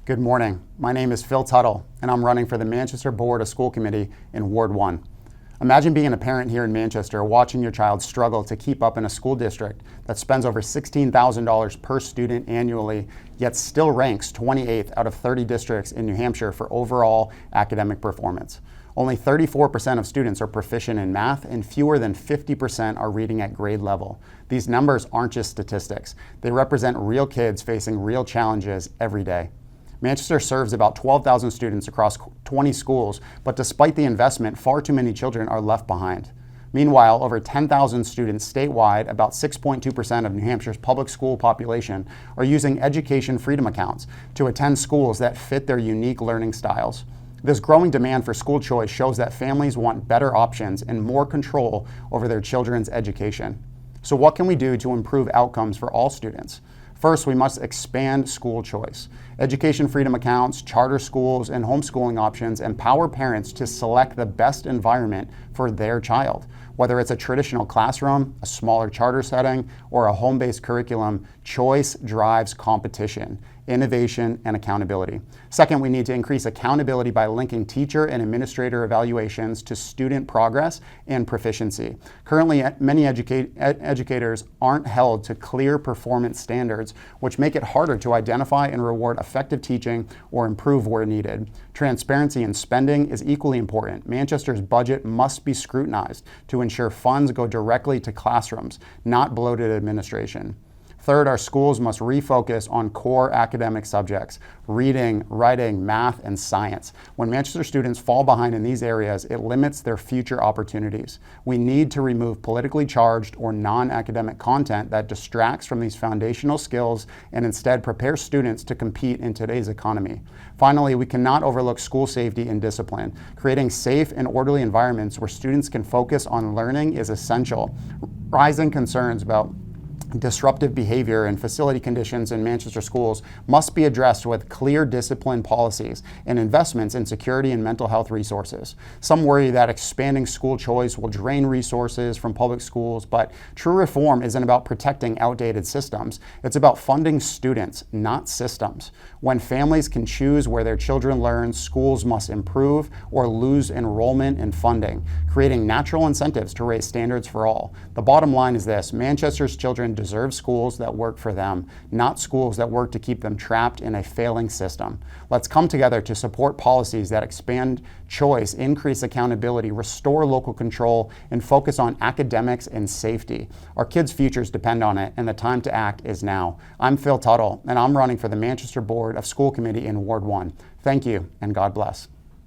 Good morning. My name is Phil Tuttle, and I'm running for the Manchester Board of School Committee in Ward 1. Imagine being a parent here in Manchester watching your child struggle to keep up in a school district that spends over $16,000 per student annually, yet still ranks 28th out of 30 districts in New Hampshire for overall academic performance. Only 34% of students are proficient in math, and fewer than 50% are reading at grade level. These numbers aren't just statistics. They represent real kids facing real challenges every day. Manchester serves about 12,000 students across 20 schools, but despite the investment, far too many children are left behind. Meanwhile, over 10,000 students statewide, about 6.2% of New Hampshire's public school population, are using education freedom accounts to attend schools that fit their unique learning styles. This growing demand for school choice shows that families want better options and more control over their children's education. So what can we do to improve outcomes for all students? First, we must expand school choice. Education freedom accounts, charter schools, and homeschooling options empower parents to select the best environment for their child. Whether it's a traditional classroom, a smaller charter setting, or a home-based curriculum, choice drives competition, innovation, and accountability. Second, we need to increase accountability by linking teacher and administrator evaluations to student progress and proficiency. Currently, many educators aren't held to clear performance standards, which make it harder to identify and reward effective teaching or improve where needed. Transparency in spending is equally important. Manchester's budget must be scrutinized to ensure funds go directly to classrooms, not bloated administration. Third, our schools must refocus on core academic subjects: reading, writing, math, and science. When Manchester students fall behind in these areas, it limits their future opportunities. We need to remove politically charged or non-academic content that distracts from these foundational skills and instead prepare students to compete in today's economy. Finally, we cannot overlook school safety and discipline. Creating safe and orderly environments where students can focus on learning is essential. Rising concerns about disruptive behavior and facility conditions in Manchester schools must be addressed with clear discipline policies and investments in security and mental health resources. Some worry that expanding school choice will drain resources from public schools, but true reform isn't about protecting outdated systems. It's about funding students, not systems. When families can choose where their children learn, schools must improve or lose enrollment and funding, creating natural incentives to raise standards for all. The bottom line is this: Manchester's children deserve schools that work for them, not schools that work to keep them trapped in a failing system. Let's come together to support policies that expand choice, increase accountability, restore local control, and focus on academics and safety. Our kids' futures depend on it, and the time to act is now. I'm Phil Tuttle, and I'm running for the Manchester Board of School Committee in Ward 1. Thank you, and God bless.